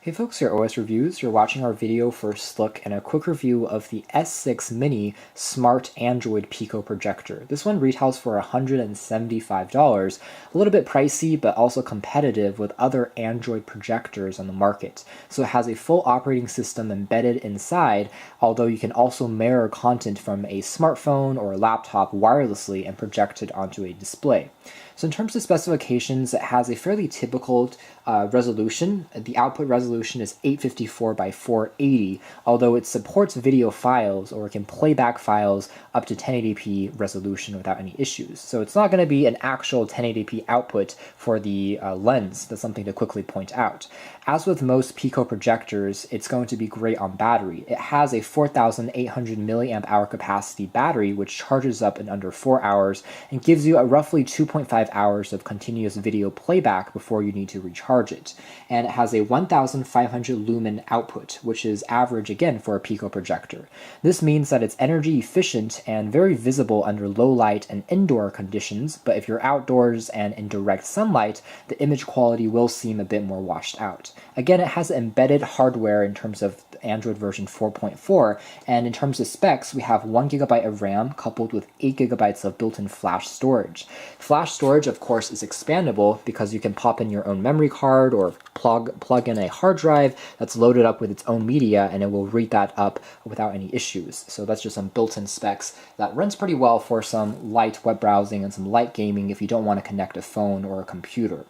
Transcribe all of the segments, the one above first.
Hey folks, your OS Reviews. You're watching our video first look and a quick review of the S6 Mini Smart Android Pico Projector. This one retails for $175, a little bit pricey but also competitive with other Android projectors on the market. So it has a full operating system embedded inside, although you can also mirror content from a smartphone or a laptop wirelessly and project it onto a display. So in terms of specifications, it has a fairly typical resolution. The output resolution is 854 by 480, although it supports video files or it can play back files up to 1080p resolution without any issues. So it's not going to be an actual 1080p output for the lens. That's something to quickly point out. As with most Pico projectors, it's going to be great on battery. It has a 4,800 milliamp hour capacity battery, which charges up in under 4 hours and gives you a roughly 2.5 hours of continuous video playback before you need to recharge it. And it has a 1,500 lumen output, which is average again for a Pico projector. This means that it's energy efficient and very visible under low light and indoor conditions, but if you're outdoors and in direct sunlight, the image quality will seem a bit more washed out. Again, it has embedded hardware in terms of Android version 4.4, and in terms of specs, we have 1GB of RAM coupled with 8GB of built-in flash storage. Flash storage, of course, is expandable because you can pop in your own memory card or plug in a hard drive that's loaded up with its own media, and it will read that up without any issues. So that's just some built-in specs that runs pretty well for some light web browsing and some light gaming if you don't want to connect a phone or a computer.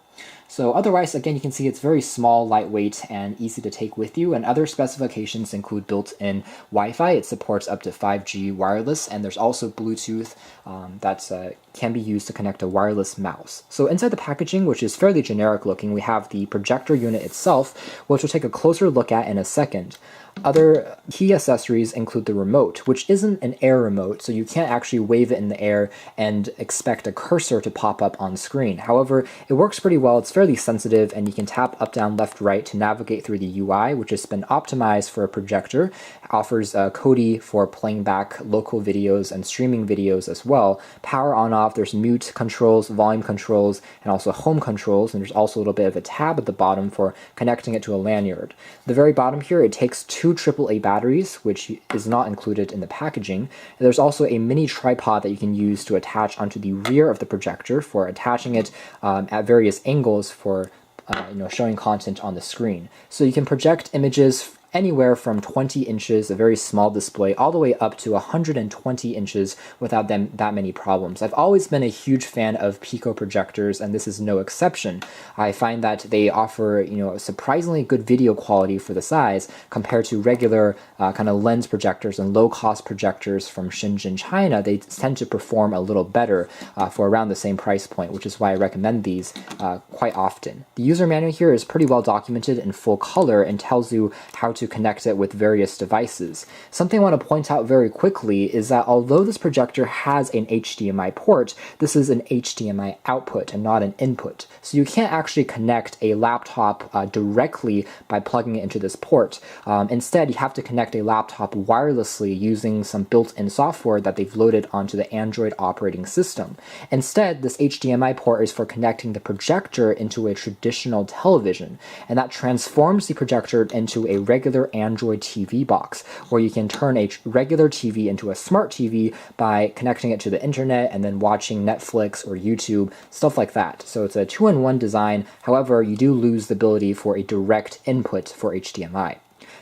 So otherwise, again, you can see it's very small, lightweight, and easy to take with you, and other specifications include built-in Wi-Fi. It supports up to 5G wireless, and there's also Bluetooth that can be used to connect a wireless mouse. So inside the packaging, which is fairly generic looking, we have the projector unit itself, which we'll take a closer look at in a second. Other key accessories include the remote, which isn't an air remote, so you can't actually wave it in the air and expect a cursor to pop up on screen. However, it works pretty well. It's fairly sensitive, and you can tap up, down, left, right to navigate through the UI, which has been optimized for a projector. It offers Kodi for playing back local videos and streaming videos as well. Power on off, there's mute controls, volume controls, and also home controls, and there's also a little bit of a tab at the bottom for connecting it to a lanyard. The very bottom here, it takes two AAA batteries, which is not included in the packaging. And there's also a mini tripod that you can use to attach onto the rear of the projector for attaching it at various angles for showing content on the screen. So you can project images anywhere from 20 inches, a very small display, all the way up to 120 inches without that many problems. I've always been a huge fan of Pico projectors, and this is no exception. I find that they offer, a surprisingly good video quality for the size compared to regular kind of lens projectors and low-cost projectors from Shenzhen, China. They tend to perform a little better for around the same price point, which is why I recommend these quite often. The user manual here is pretty well documented in full color and tells you how to connect it with various devices. Something I want to point out very quickly is that although this projector has an HDMI port, this is an HDMI output and not an input. So you can't actually connect a laptop directly by plugging it into this port. Instead, you have to connect a laptop wirelessly using some built-in software that they've loaded onto the Android operating system. Instead, this HDMI port is for connecting the projector into a traditional television, and that transforms the projector into a regular Android TV box, where you can turn a regular TV into a smart TV by connecting it to the internet and then watching Netflix or YouTube, stuff like that. So it's a two-in-one design. However, you do lose the ability for a direct input for HDMI.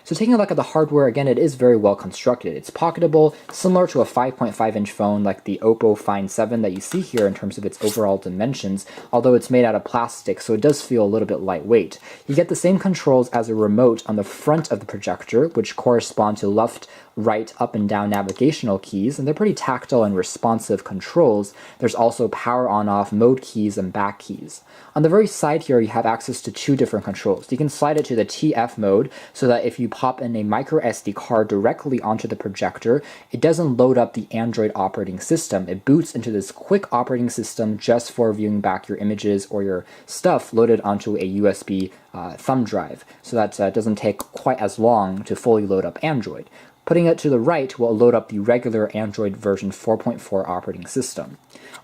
So taking a look at the hardware, again, it is very well constructed. It's pocketable, similar to a 5.5-inch phone like the Oppo Find 7 that you see here in terms of its overall dimensions, although it's made out of plastic, so it does feel a little bit lightweight. You get the same controls as a remote on the front of the projector, which correspond to left, right, up, and down navigational keys, and they're pretty tactile and responsive controls. There's also power on-off, mode keys, and back keys. On the very side here, you have access to two different controls. You can slide it to the TF mode so that if you pop in a micro SD card directly onto the projector, it doesn't load up the Android operating system. It boots into this quick operating system just for viewing back your images or your stuff loaded onto a USB thumb drive. So that doesn't take quite as long to fully load up Android. Putting it to the right will load up the regular Android version 4.4 operating system.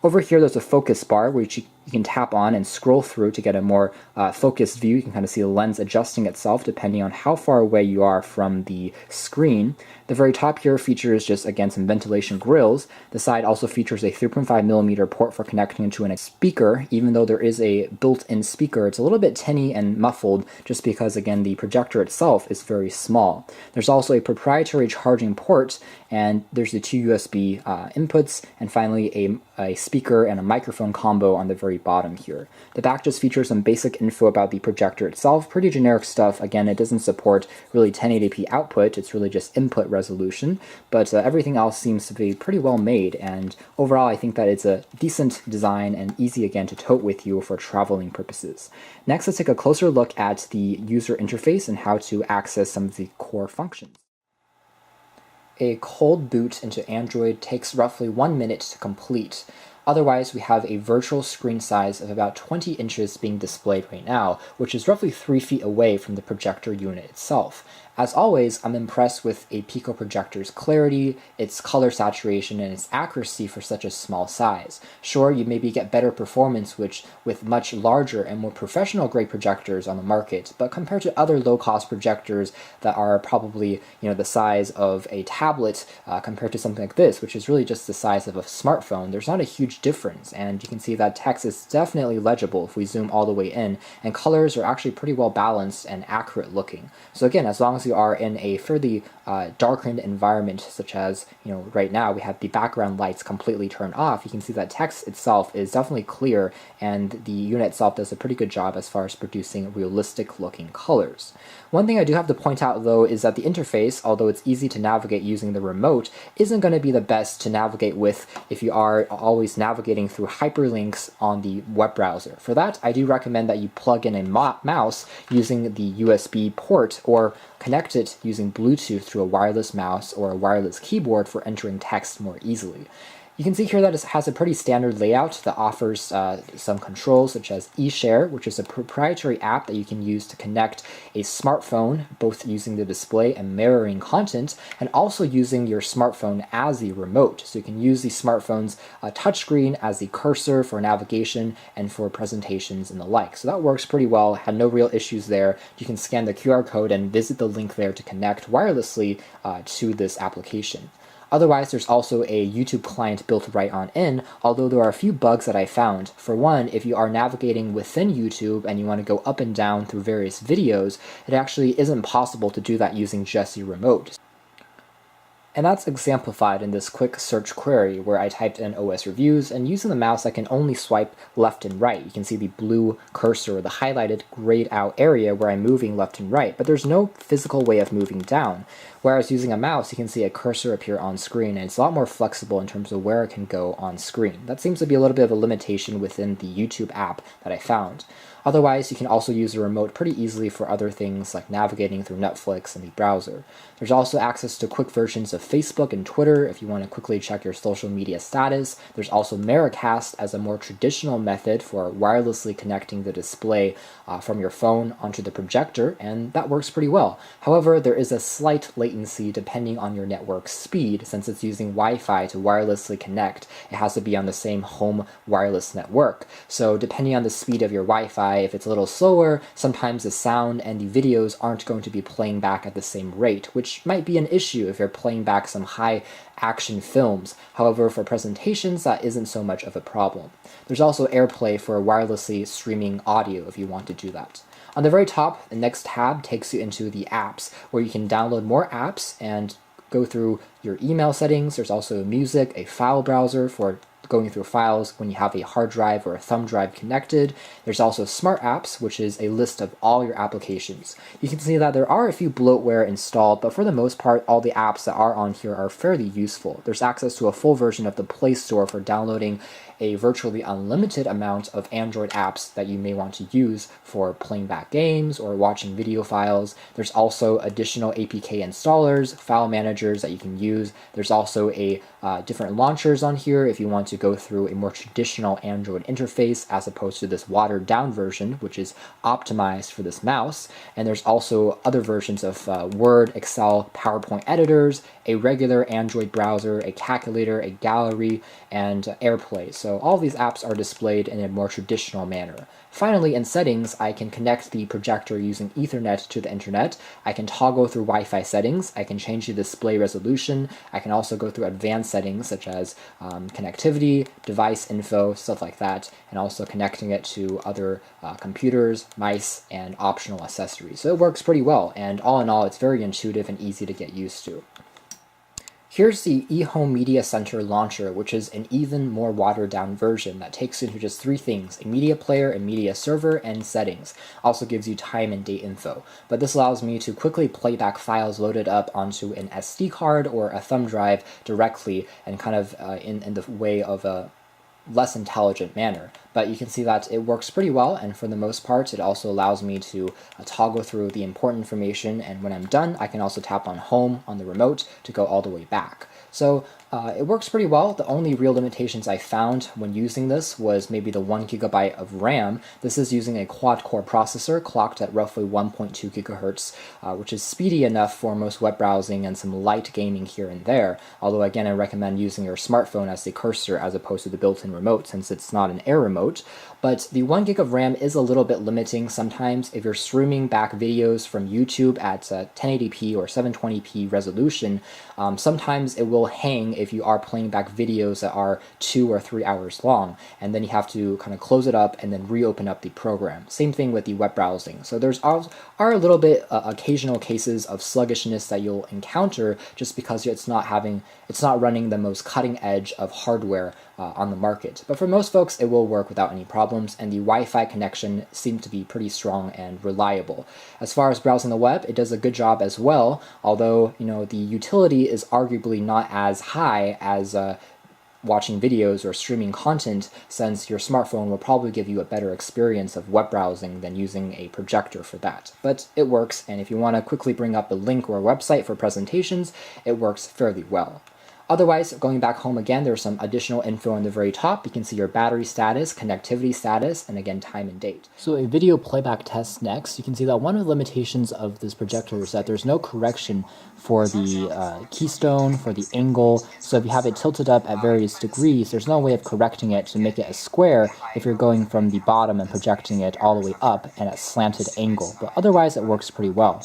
Over here, there's a focus bar which you can tap on and scroll through to get a more focused view. You can kind of see the lens adjusting itself depending on how far away you are from the screen. The very top here features just, again, some ventilation grills. The side also features a 3.5mm port for connecting into a speaker. Even though there is a built-in speaker, it's a little bit tinny and muffled just because, again, the projector itself is very small. There's also a proprietary charging port, and there's the two USB inputs, and finally a speaker and a microphone combo on the very bottom here. The back just features some basic info about the projector itself, pretty generic stuff. Again, it doesn't support really 1080p output, it's really just input resolution, but everything else seems to be pretty well made, and overall I think that it's a decent design and easy, again, to tote with you for traveling purposes. Next, let's take a closer look at the user interface and how to access some of the core functions. A cold boot into Android takes roughly 1 minute to complete. Otherwise, we have a virtual screen size of about 20 inches being displayed right now, which is roughly 3 feet away from the projector unit itself. As always, I'm impressed with a Pico projector's clarity, its color saturation, and its accuracy for such a small size. Sure, you maybe get better performance with much larger and more professional-grade projectors on the market, but compared to other low-cost projectors that are probably, the size of a tablet compared to something like this, which is really just the size of a smartphone, there's not a huge difference, and you can see that text is definitely legible if we zoom all the way in, and colors are actually pretty well balanced and accurate looking. So again, as long as you are in a fairly darkened environment, such as right now we have the background lights completely turned off, you can see that text itself is definitely clear, and the unit itself does a pretty good job as far as producing realistic looking colors. One thing I do have to point out though is that the interface, although it's easy to navigate using the remote, isn't going to be the best to navigate with if you are always navigating through hyperlinks on the web browser. For that, I do recommend that you plug in a mouse using the USB port or connect it using Bluetooth through a wireless mouse or a wireless keyboard for entering text more easily. You can see here that it has a pretty standard layout that offers some controls such as eShare, which is a proprietary app that you can use to connect a smartphone, both using the display and mirroring content, and also using your smartphone as the remote. So you can use the smartphone's touchscreen as the cursor for navigation and for presentations and the like. So that works pretty well, had no real issues there. You can scan the QR code and visit the link there to connect wirelessly to this application. Otherwise, there's also a YouTube client built right on in, although there are a few bugs that I found. For one, if you are navigating within YouTube and you want to go up and down through various videos, it actually isn't possible to do that using just the remote. And that's exemplified in this quick search query where I typed in OS reviews, and using the mouse I can only swipe left and right. You can see the blue cursor, the highlighted grayed out area where I'm moving left and right, but there's no physical way of moving down. Whereas using a mouse, you can see a cursor appear on screen, and it's a lot more flexible in terms of where it can go on screen. That seems to be a little bit of a limitation within the YouTube app that I found. Otherwise, you can also use the remote pretty easily for other things like navigating through Netflix and the browser. There's also access to quick versions of Facebook and Twitter if you want to quickly check your social media status. There's also Miracast as a more traditional method for wirelessly connecting the display from your phone onto the projector, and that works pretty well. However, there is a slight latency depending on your network speed. Since it's using Wi-Fi to wirelessly connect, it has to be on the same home wireless network. So depending on the speed of your Wi-Fi, if it's a little slower, sometimes the sound and the videos aren't going to be playing back at the same rate, which might be an issue if you're playing back some high action films. However, for presentations, that isn't so much of a problem. There's also AirPlay for wirelessly streaming audio if you want to do that. On the very top, the next tab takes you into the apps, where you can download more apps and go through your email settings. There's also music, a file browser for going through files when you have a hard drive or a thumb drive connected. There's also Smart Apps, which is a list of all your applications. You can see that there are a few bloatware installed, but for the most part, all the apps that are on here are fairly useful. There's access to a full version of the Play Store for downloading a virtually unlimited amount of Android apps that you may want to use for playing back games or watching video files. There's also additional APK installers, file managers that you can use. There's also different launchers on here if you want to go through a more traditional Android interface as opposed to this watered down version, which is optimized for this mouse. And there's also other versions of Word, Excel, PowerPoint editors, a regular Android browser, a calculator, a gallery, and AirPlay. So all these apps are displayed in a more traditional manner. Finally, in settings, I can connect the projector using Ethernet to the internet. I can toggle through Wi-Fi settings. I can change the display resolution. I can also go through advanced settings such as connectivity, device info, stuff like that, and also connecting it to other computers, mice, and optional accessories. So it works pretty well, and all in all, it's very intuitive and easy to get used to. Here's the eHome Media Center launcher, which is an even more watered down version that takes into just 3 things: a media player, a media server, and settings. Also gives you time and date info. But this allows me to quickly play back files loaded up onto an SD card or a thumb drive directly, and kind of in the way of a less intelligent manner. But you can see that it works pretty well, and for the most part it also allows me to toggle through the important information, and when I'm done I can also tap on home on the remote to go all the way back. So it works pretty well. The only real limitations I found when using this was maybe the 1 GB of RAM. This is using a quad-core processor clocked at roughly 1.2 GHz, which is speedy enough for most web browsing and some light gaming here and there. Although again, I recommend using your smartphone as the cursor as opposed to the built-in remote, since it's not an air remote. But the 1 GB of RAM is a little bit limiting sometimes. If you're streaming back videos from YouTube at 1080p or 720p resolution, sometimes it will hang if you are playing back videos that are 2 or 3 hours long, and then you have to kind of close it up and then reopen up the program. Same thing with the web browsing. So there's are a little bit occasional cases of sluggishness that you'll encounter just because it's not running the most cutting edge of hardware on the market. But for most folks, it will work without any problems, and the Wi-Fi connection seems to be pretty strong and reliable. As far as browsing the web, it does a good job as well, although the utility is arguably not as high as watching videos or streaming content, since your smartphone will probably give you a better experience of web browsing than using a projector for that. But it works, and if you want to quickly bring up a link or a website for presentations, it works fairly well. Otherwise, going back home again, there's some additional info on the very top. You can see your battery status, connectivity status, and again, time and date. So a video playback test next. You can see that one of the limitations of this projector is that there's no correction for the keystone, for the angle. So if you have it tilted up at various degrees, there's no way of correcting it to make it a square if you're going from the bottom and projecting it all the way up at a slanted angle. But otherwise, it works pretty well.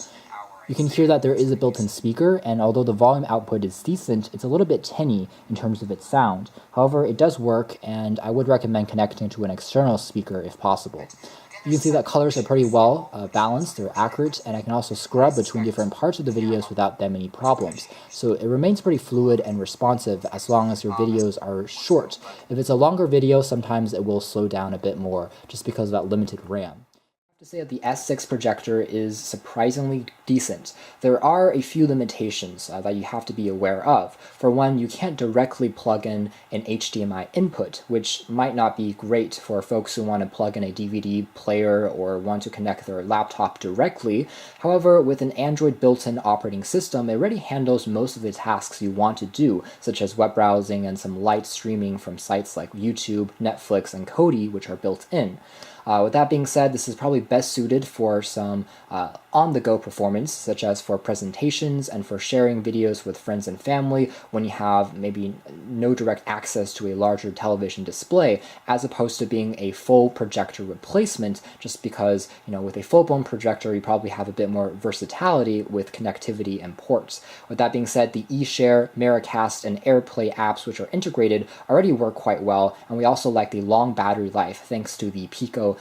You can hear that there is a built-in speaker, and although the volume output is decent, it's a little bit tinny in terms of its sound. However, it does work, and I would recommend connecting to an external speaker if possible. You can see that colors are pretty well balanced, they're accurate, and I can also scrub between different parts of the videos without that many problems. So it remains pretty fluid and responsive as long as your videos are short. If it's a longer video, sometimes it will slow down a bit more just because of that limited RAM. To say that the S6 projector is surprisingly decent. There are a few limitations that you have to be aware of. For one, you can't directly plug in an HDMI input, which might not be great for folks who want to plug in a DVD player or want to connect their laptop directly. However, with an Android built-in operating system, it already handles most of the tasks you want to do, such as web browsing and some light streaming from sites like YouTube, Netflix, and Kodi, which are built in. With that being said, this is probably best suited for some on-the-go performance, such as for presentations and for sharing videos with friends and family when you have maybe no direct access to a larger television display, as opposed to being a full projector replacement, just because, with a full-blown projector, you probably have a bit more versatility with connectivity and ports. With that being said, the eShare, Miracast, and AirPlay apps, which are integrated, already work quite well, and we also like the long battery life thanks to the Pico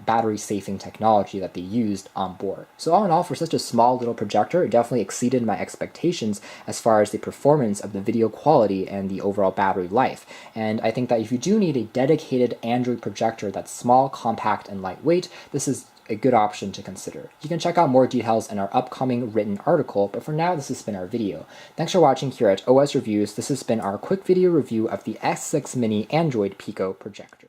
battery saving technology that they used on board. So all in all, for such a small little projector, it definitely exceeded my expectations as far as the performance of the video quality and the overall battery life. And I think that if you do need a dedicated Android projector that's small, compact, and lightweight, this is a good option to consider. You can check out more details in our upcoming written article, but for now, this has been our video. Thanks for watching here at OS Reviews. This has been our quick video review of the S6 Mini Android Pico projector.